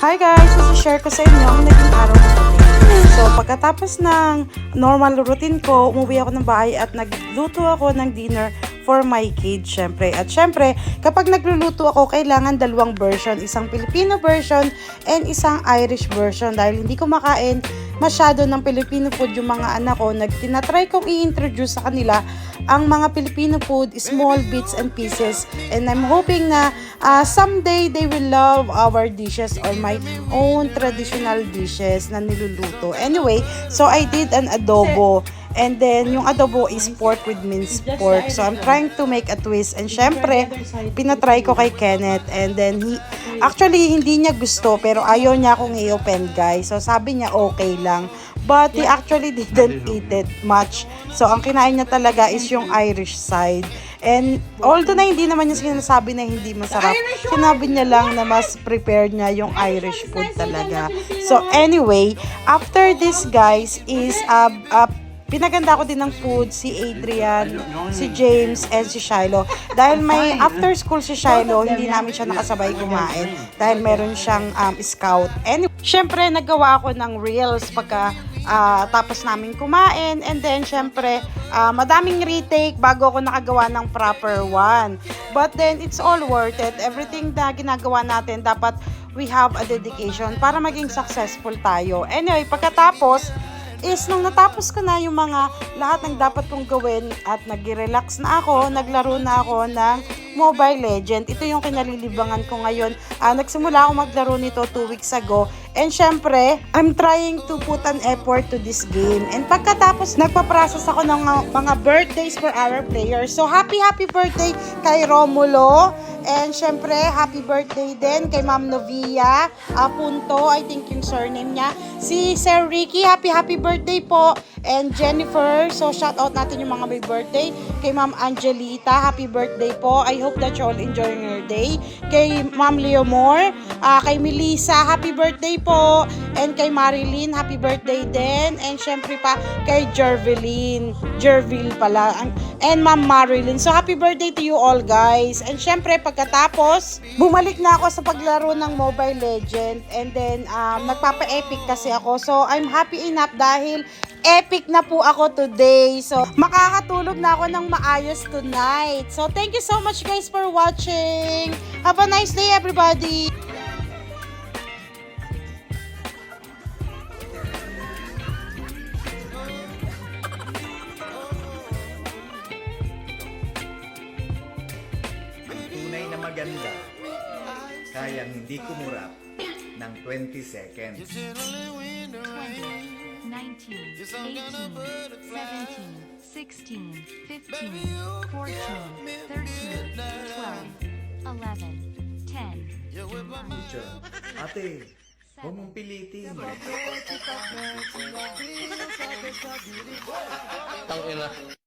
Hi guys! Share ko sa inyo ang naging araw ko today. So pagkatapos ng normal routine ko, umuwi ako ng bahay at nagluto ako ng dinner for my kids, syempre. At syempre, kapag nagluluto ako, kailangan dalawang version. Isang Filipino version and isang Irish version. Dahil hindi ko makain masyado ng Filipino food yung mga anak ko. Tinatry kong i-introduce sa kanila ang mga Filipino food, small bits and pieces. And I'm hoping na someday they will love our dishes or my own traditional dishes na niluluto. Anyway, so I did an adobo. And then, yung adobo is pork with minced pork. So, I'm trying to make a twist. And syempre, pinatry ko kay Kenneth. And then, actually, hindi niya gusto. Pero ayaw niya akong i-open, guys. So, sabi niya okay lang. But he actually didn't eat it much. So, ang kinain niya talaga is yung Irish side. And although na hindi naman niya sinasabi na hindi masarap, sinabi niya lang na mas prepared niya yung Irish food talaga. So, anyway, after this, guys, is pinaganda ko din ng food si Adrian, si James, and si Shiloh. Dahil may after school si Shiloh, hindi namin siya nakasabay kumain. Dahil meron siyang scout. And syempre, naggawa ako ng reels pagka tapos namin kumain. And then, syempre, madaming retake bago ako nakagawa ng proper one. But then, it's all worth it. Everything na ginagawa natin, dapat we have a dedication para maging successful tayo. Anyway, pagkatapos, is nung natapos ko na yung mga lahat ng dapat kong gawin at nag-relax na ako, naglaro na ako ng Mobile Legend. Ito yung kinalilibangan ko ngayon. Nagsimula ako maglaro nito 2 weeks ago. And syempre, I'm trying to put an effort to this game. And pagkatapos, nagpa-process ako ng mga birthdays for our players. So, happy birthday kay Romulo. And syempre, happy birthday din kay Ma'am Novia Punto, I think yung surname niya. Si Sir Ricky, happy birthday po. And Jennifer, so shout out natin yung mga may birthday. Kay Ma'am Angelita, happy birthday po. I hope that you all enjoying your day. Kay Ma'am Leomore, kay Melissa, happy birthday po. And kay Marilyn, happy birthday din. And syempre pa kay Jerville pala. And Ma'am Marilyn. So happy birthday to you all, guys. And syempre, pagkatapos, bumalik na ako sa paglaro ng Mobile Legend. And then, nagpapa-epic kasi ako. So, I'm happy enough dahil epic na po ako today. So, makakatulog na ako ng maayos tonight. So, thank you so much, guys, for watching. Have a nice day, everybody. Tunay na maganda, kayang hindi kumurap ng 20 seconds. 19, 18, 17, 16, 15, 14, 13, 12, 11, 10, 9, Teacher, ate, huwag mong pilitin. Tangina.